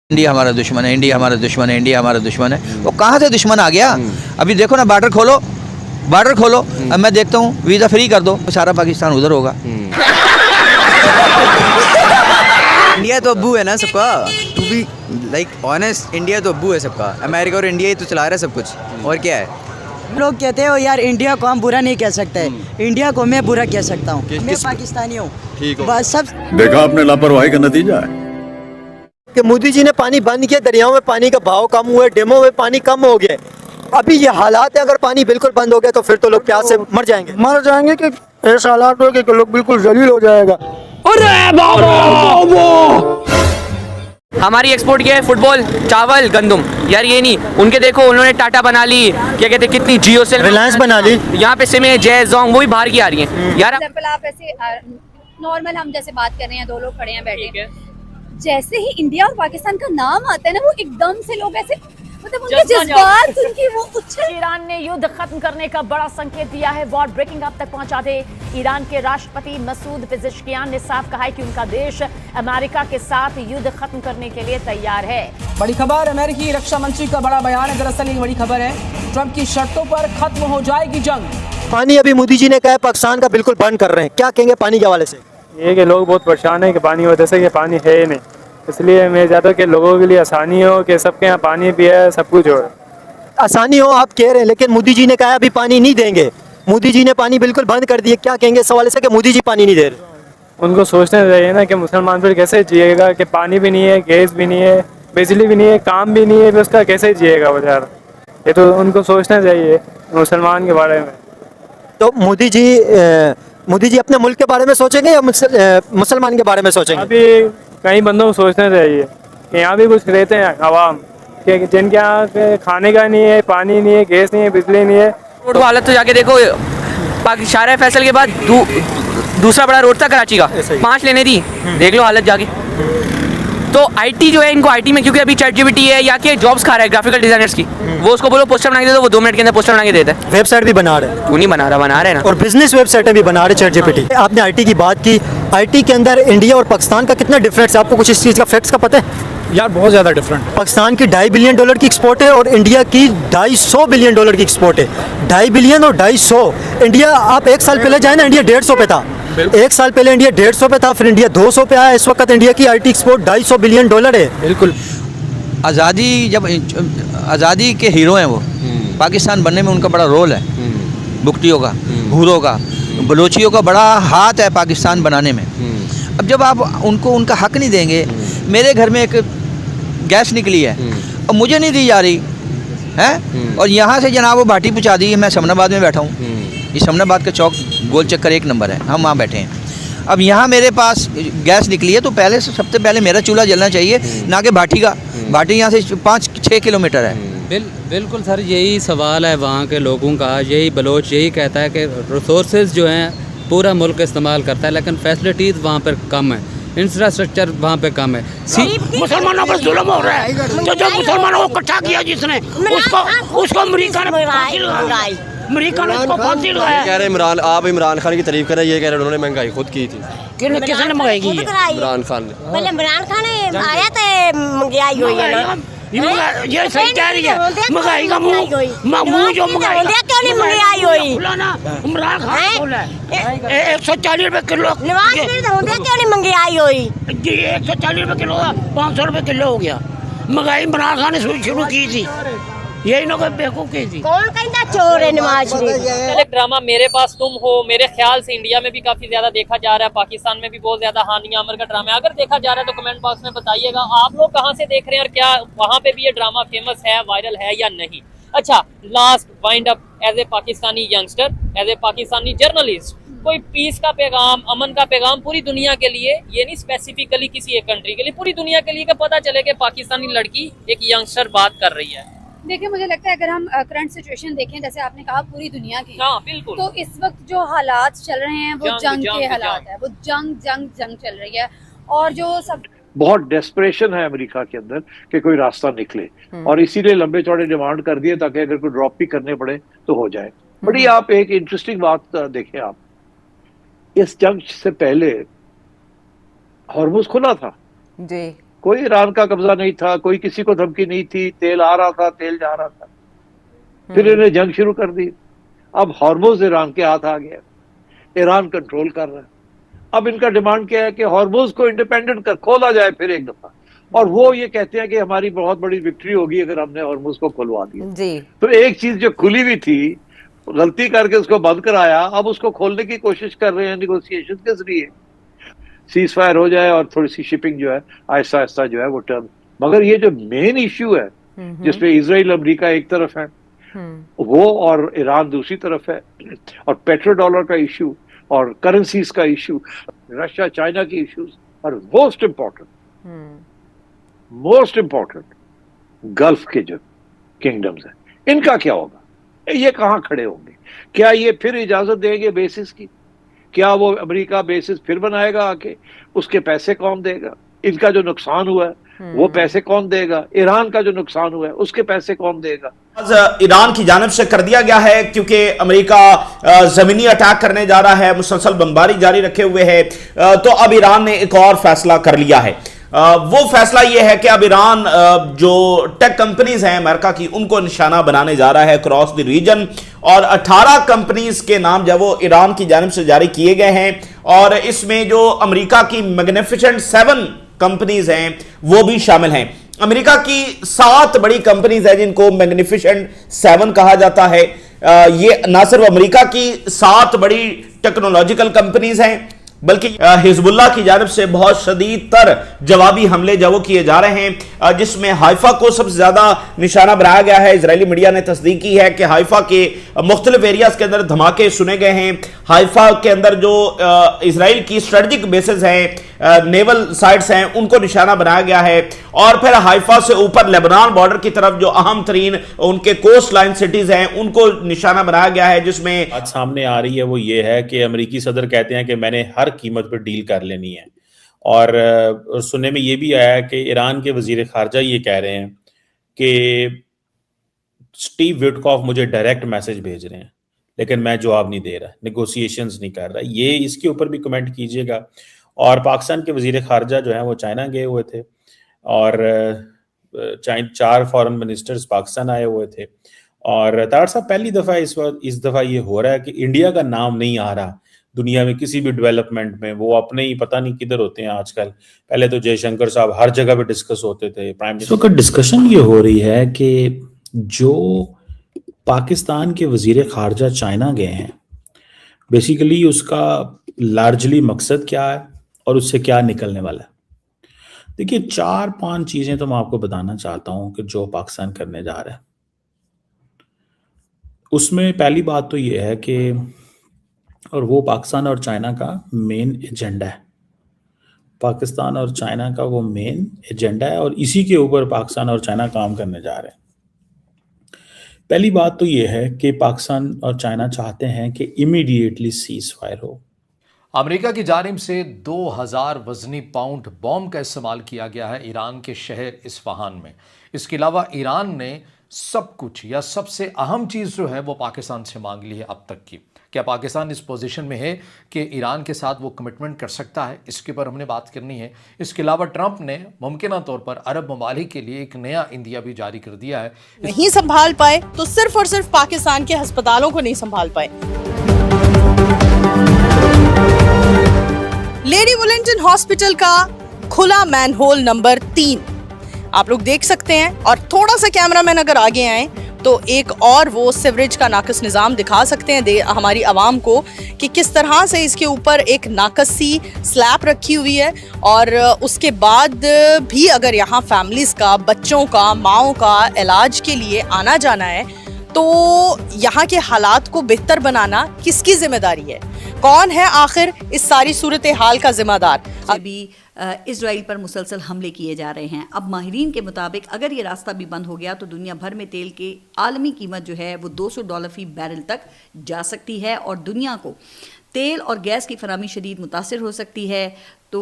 India हमारा दुश्मन है, इंडिया हमारा दुश्मन है, इंडिया हमारा दुश्मन है। वो कहाँ से दुश्मन आ गया? अभी देखो ना, बॉर्डर खोलो, बॉर्डर खोलो। अब मैं देखता हूँ वीज़ा फ्री कर दो, सारा पाकिस्तान उधर होगा। इंडिया तो अब्बू है ना सबका, to be like honest, India तो अब्बू है सबका। अमेरिका और इंडिया ही तो चला रहा है सब कुछ, और क्या है। लोग कहते हो यार इंडिया को हम बुरा नहीं कह सकते, इंडिया को मैं बुरा कह सकता हूँ। मैं पाकिस्तानी हूँ, बस सब। देखा आपने लापरवाही का नतीजा है कि मोदी जी ने पानी बंद किया, दरियाओं में पानी का बहाव कम हुआ, डैमों में पानी कम हो गया। अभी ये हालात है, अगर पानी बिल्कुल बंद हो गया तो फिर तो लोग प्यास से मर जाएंगे कि ऐसे हालात हो कि लोग बिल्कुल जलील हो जाएगा। हमारी एक्सपोर्ट क्या है? फुटबॉल, चावल, गंदम। यार ये नहीं, उनके देखो उन्होंने टाटा बना ली, क्या कहते हैं, कितनी जियो सेल, रिलायंस बना ली। यहाँ पे सिम है, जय जोंग, वो भी बाहर की आ रही है। यार आप ऐसे नॉर्मल हम जैसे बात कर रहे हैं, दो लोग खड़े हैं बैठे, जैसे ही इंडिया और पाकिस्तान का नाम आता है ना, वो एकदम से लोग ऐसे, मतलब उनके जज्बात, उनकी वो उछल। ईरान ने युद्ध खत्म करने का बड़ा संकेत दिया है, वॉर ब्रेकिंग अप तक पहुंचा दे। ईरान के राष्ट्रपति मसूद पेज़ेश्कियान ने साफ कहा है कि उनका देश अमेरिका के साथ युद्ध खत्म करने के लिए तैयार है। बड़ी खबर, अमेरिकी रक्षा मंत्री का बड़ा बयान है। दरअसल ये बड़ी खबर है, ट्रंप की शर्तों पर खत्म हो जाएगी जंग। पानी अभी मोदी जी ने कहा पाकिस्तान का बिल्कुल बंद कर रहे हैं, क्या कहेंगे पानी के हवाले से? ये कि लोग बहुत परेशान है कि पानी वजह से कि पानी है ही नहीं, इसलिए मैं चाहता हूँ कि लोगों के लिए आसानी हो, कि सबके यहाँ पानी भी है, सब कुछ हो। आसानी हो आप कह रहे हैं, लेकिन मोदी जी ने कहा अभी पानी नहीं देंगे। मोदी जी ने पानी बिल्कुल बंद कर दिए, क्या कहेंगे इस हवाले से कि मोदी जी पानी नहीं दे रहे? उनको सोचना चाहिए ना कि मुसलमान फिर कैसे जिएगा, कि पानी भी नहीं है, गैस भी नहीं है, बिजली भी नहीं है, काम भी नहीं है, फिर उसका कैसे जिएगा बेचारा। ये तो उनको सोचना चाहिए मुसलमान के बारे में। तो मोदी जी अपने मुल्क के बारे में सोचेंगे या मुसलमान के बारे में सोचेंगे? अभी कई बंदों को सोचना चाहिए कि यहाँ भी कुछ रहते हैं आवाम कि जिनके यहाँ खाने का नहीं है, पानी नहीं है, गैस नहीं है, बिजली नहीं है। रोड हालत तो जाके देखो, शाहरा फैसल के बाद दूसरा बड़ा रोड था कराची का, 5 लेने दी, देख लो हालत जाके। तो आईटी जो है, इनको आईटी में क्योंकि अभी ChatGPT है या के जॉब्स खा रहा है ग्राफिकल डिजाइनर्स की, वो उसको बोलो पोस्टर बना के दे दो, वो 2 मिनट के अंदर पोस्टर बना के देता है। वेबसाइट भी बना रहे हैं, वो नहीं बना रहे ना, और बिजनेस वेबसाइटें भी बना रहे ChatGPT। आपने आईटी की बात की, आईटी के अंदर इंडिया और पाकिस्तान का कितना डिफरेंस है? आपको कुछ इस चीज़ का फैक्ट्स का पता है? यार बहुत ज़्यादा डिफरेंट। पाकिस्तान की $2.5 बिलियन की एक्सपोर्ट है और इंडिया की $250 बिलियन की एक्सपोर्ट है। 2.5 बिलियन और 250। इंडिया, आप 1 साल पहले जाए ना, इंडिया 150 पे था। 1 साल पहले इंडिया 150 पे था, फिर इंडिया 200 पे आया। इस वक्त इंडिया की आईटी एक्सपोर्ट $250 बिलियन है। बिल्कुल। आज़ादी के हीरो हैं वो। पाकिस्तान बनने में उनका बड़ा रोल है, बुकटियों का, हूरों का, बलोचियों का बड़ा हाथ है पाकिस्तान बनाने में। अब जब आप उनको उनका हक नहीं देंगे, मेरे घर में एक गैस निकली है और मुझे नहीं दी जा रही है, और यहाँ से जनाब वो भाटी पहुँचा दी। मैं समनाबाद में बैठा हूँ, ये समनाबाद का चौक गोल चक्कर 1 नंबर है, हम वहाँ बैठे हैं। अब यहाँ मेरे पास गैस निकली है, तो पहले से सबसे पहले मेरा चूल्हा जलना चाहिए, ना कि भाटी का। भाटी यहाँ से 5-6 किलोमीटर है। बिल्कुल सर, यही सवाल है वहाँ के लोगों का। यही बलोच यही कहता है कि रिसोर्सेज जो हैं पूरा मुल्क इस्तेमाल करता है, लेकिन फैसिलिटीज़ वहाँ पर कम है, इंफ्रास्ट्रक्चर वहाँ पे कम है। मुसलमानों पर जुल्म हो रहा है, तो जो मुसलमानों को इकट्ठा किया जिसने, उसको अमेरिका ने फांसी लगाई। अमेरिका ने उसको फांसी लगाया। कह रहे इमरान, आप इमरान खान की तारीफ कर रहे हैं, ये कह रहे उन्होंने महंगाई खुद की थी। किसने महंगाई की है? इमरान खान ने। पहले इमरान खान ने आया तो महंगाई हुई है ना, ये सही कह रही है। महंगाई का मुंह जो महंगाई क्यों नहीं महंगाई हुई? इमरान खान बोला 140 रुपए किलो। नवाज शरीफ क्यों नहीं महंगाई हुई? 140 रुपए किलो, 500 रुपए किलो हो गया। महंगाई इमरान खान ने शुरू की थी, यही ना कोई बेवकूफ की थी। कौन कहता चोर है नवाज शरीफ? एक ड्रामा मेरे पास तुम हो, मेरे ख्याल से इंडिया में भी काफी ज्यादा देखा जा रहा है, पाकिस्तान में भी बहुत ज्यादा हानिया अमर का ड्रामा है। अगर देखा जा रहा है तो कमेंट बॉक्स में बताइएगा आप लोग कहाँ से देख रहे हैं, और क्या वहाँ पे भी ये ड्रामा फेमस है, वायरल है या नहीं। अच्छा, last wind up, as a Pakistani youngster, as a Pakistani journalist, कोई पीस का पैगाम, अमन का पैगाम पूरी दुनिया के लिए, ये नहीं स्पेसिफिकली किसी एक कंट्री के लिए, पूरी दुनिया के लिए, कि पता चले कि पाकिस्तानी लड़की एक यंगस्टर बात कर रही है। देखिए, मुझे लगता है अगर हम करंट सिचुएशन देखें, जैसे आपने कहा पूरी दुनिया की, हाँ बिल्कुल, तो इस वक्त जो हालात चल रहे हैं वो जंग के हालात है, वो जंग चल रही है। और जो सब बहुत डेस्परेशन है अमेरिका के अंदर कि कोई रास्ता निकले, और इसीलिए लंबे चौड़े डिमांड कर दिए ताकि अगर कोई ड्रॉप भी करने पड़े तो हो जाए। बड़ी आप एक इंटरेस्टिंग बात देखें, आप इस जंग से पहले हॉर्मुज खुला था जी, कोई ईरान का कब्जा नहीं था, कोई किसी को धमकी नहीं थी, तेल आ रहा था, तेल जा रहा था। फिर इन्हें जंग शुरू कर दी। अब हॉर्मुज ईरान के हाथ आ गया, ईरान कंट्रोल कर रहा है। अब इनका डिमांड क्या है कि हॉर्मुज को इंडिपेंडेंट कर खोला जाए फिर एक दफा, और वो ये कहते हैं कि हमारी बहुत बड़ी विक्ट्री होगी अगर हमने हॉर्मुज को खुलवा दिया। जी। तो एक चीज जो खुली हुई थी, गलती करके उसको बंद कराया, अब उसको खोलने की कोशिश कर रहे हैं निगोशिएशन के जरिए, सीज फायर हो जाए और थोड़ी सी शिपिंग जो है आहिस्ता आहिस्ता जो है वो टर्न। मगर ये जो मेन इश्यू है जिसमें इजराइल अमेरिका एक तरफ है, वो और ईरान दूसरी तरफ है, और पेट्रो डॉलर का इश्यू और करेंसीज का इश्यू, रशिया चाइना की इश्यूज, और मोस्ट इम्पोर्टेंट गल्फ के जो किंगडम्स हैं, इनका क्या होगा? ये कहाँ खड़े होंगे? क्या ये फिर इजाजत देंगे बेसिस की? क्या वो अमेरिका बेसिस फिर बनाएगा आके? उसके पैसे कौन देगा? इनका जो नुकसान हुआ है वो पैसे कौन देगा? ईरान का जो नुकसान हुआ है उसके पैसे कौन देगा? ईरान की जानिब से कर दिया गया है, क्योंकि अमेरिका जमीनी अटैक करने जा रहा है, मुसलसल बमबारी जारी रखे हुए है। तो अब ईरान ने एक और फैसला कर लिया है। वो फैसला ये है कि अब ईरान जो टेक कंपनीज हैं अमेरिका की, उनको निशाना बनाने जा रहा है क्रॉस द रीजन, और 18 कंपनीज के नाम जो वो ईरान की जानिब से जारी किए गए हैं, और इसमें जो अमेरिका की मैग्निफिसेंट 7 कंपनीज हैं वो भी शामिल हैं। अमेरिका की 7 बड़ी कंपनीज हैं जिनको मैग्निफिसेंट 7 कहा जाता है। ये ना सिर्फ अमेरिका की 7 बड़ी टेक्नोलॉजिकल कंपनीज हैं, बल्कि हिजबुल्लाह की जानिब से बहुत शदीद तर जवाबी हमले जो वो किए जा रहे हैं, जिसमें हाइफा को सबसे ज्यादा निशाना बनाया गया है। इजरायली मीडिया ने तस्दीक की है कि हाइफा के मुख्तलिफ एरियाज के अंदर धमाके सुने गए हैं। हाइफा के अंदर जो इसराइल की स्ट्रेटेजिक बेसेस हैं, नेवल साइट्स हैं, उनको निशाना बनाया गया है। और फिर हाइफा से ऊपर लेबनान बॉर्डर की तरफ जो अहम तरीन उनके कोस्ट लाइन सिटीज हैं उनको निशाना बनाया गया है, जिसमें आज सामने आ रही है वो ये है कि अमेरिकी सदर कहते हैं कि मैंने हर कीमत पर डील कर लेनी है। और सुनने में ये भी आया है कि ईरान के वजीर खारजा ये कह रहे हैं कि स्टीव विटकॉफ मुझे डायरेक्ट मैसेज भेज रहे हैं, लेकिन मैं जवाब नहीं दे रहा, नेगोशिएशंस नहीं कर रहा। ये इसके ऊपर भी कमेंट कीजिएगा। और पाकिस्तान के वजीर खारजा जो हैं वो चाइना गए हुए थे, और 4 फॉरेन मिनिस्टर्स पाकिस्तान आए हुए थे। और तार साहब, पहली दफ़ा इस दफ़ा ये हो रहा है कि इंडिया का नाम नहीं आ रहा दुनिया में किसी भी डेवलपमेंट में। वो अपने ही पता नहीं किधर होते हैं आजकल। पहले तो जयशंकर साहब हर जगह पे डिस्कस होते थे, प्राइम मिनिस्टर का डिस्कशन ये हो रही है कि जो पाकिस्तान के वजीर खारजा चाइना गए हैं, बेसिकली उसका लार्जली मकसद क्या है और उससे क्या निकलने वाला है। देखिए, 4-5 चीजें तो मैं आपको बताना चाहता हूं कि जो पाकिस्तान करने जा रहा है। उसमें पहली बात तो ये है कि, और वो पाकिस्तान और चाइना का मेन एजेंडा है, पाकिस्तान और चाइना का वो मेन एजेंडा है, और इसी के ऊपर पाकिस्तान और चाइना काम करने जा रहे हैं। पहली बात तो ये है कि पाकिस्तान और चाइना चाहते हैं कि इमीडिएटली सीज फायर हो। अमेरिका की जानिब से 2000 वजनी पाउंड बॉम्ब का इस्तेमाल किया गया है ईरान के शहर इस्फहान में। इसके अलावा ईरान ने सब कुछ या सबसे अहम चीज़ जो है वो पाकिस्तान से मांग ली है अब तक की। क्या पाकिस्तान इस पोजीशन में है कि ईरान के साथ वो कमिटमेंट कर सकता है? इसके ऊपर हमने बात करनी है। इसके अलावा ट्रंप ने मुमकिन तौर पर अरब ममालिक के लिए एक नया इंदिया भी जारी कर दिया है। नहीं संभाल पाए तो सिर्फ और सिर्फ पाकिस्तान के अस्पतालों को नहीं संभाल पाए। लेडी वुलिंगटन हॉस्पिटल का खुला मैनहोल नंबर 3 आप लोग देख सकते हैं, और थोड़ा सा कैमरामैन अगर आगे आए तो एक और वो सिवरेज का नाकस निज़ाम दिखा सकते हैं हमारी आवाम को कि किस तरह से इसके ऊपर एक नाकस सी स्लैब रखी हुई है। और उसके बाद भी अगर यहाँ फैमिलीज़ का, बच्चों का, माओं का इलाज के लिए आना जाना है तो यहाँ के हालात को बेहतर बनाना किसकी जिम्मेदारी है? कौन है आखिर इस सारी सूरत हाल का जिम्मेदार? अभी इजराइल पर मुसलसल हमले किए जा रहे हैं। अब माहिरीन के मुताबिक अगर ये रास्ता भी बंद हो गया तो दुनिया भर में तेल की आलमी कीमत जो है वो $200 फी बैरल तक जा सकती है, और दुनिया को तेल और गैस की फराहमी शदीद मुतासिर हो सकती है। तो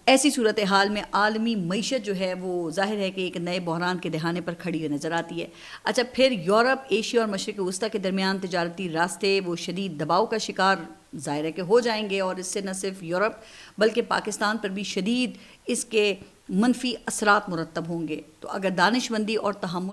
ऐसी सूरत हाल में आलमी मईशत जो है वो जाहिर है कि एक नए बहरान के दहाने पर खड़ी हुई नज़र आती है। अच्छा, फिर यूरोप, एशिया और मशरिक़ वस्ता के दरमियान तिजारती रास्ते वो शदीद दबाव का शिकार ज़ाहिर है कि हो जाएंगे, और इससे न सिर्फ यूरोप बल्कि पाकिस्तान पर भी शदीद इसके मनफी असरात मुरतब होंगे। तो अगर दानिशमंदी और तहम्मुल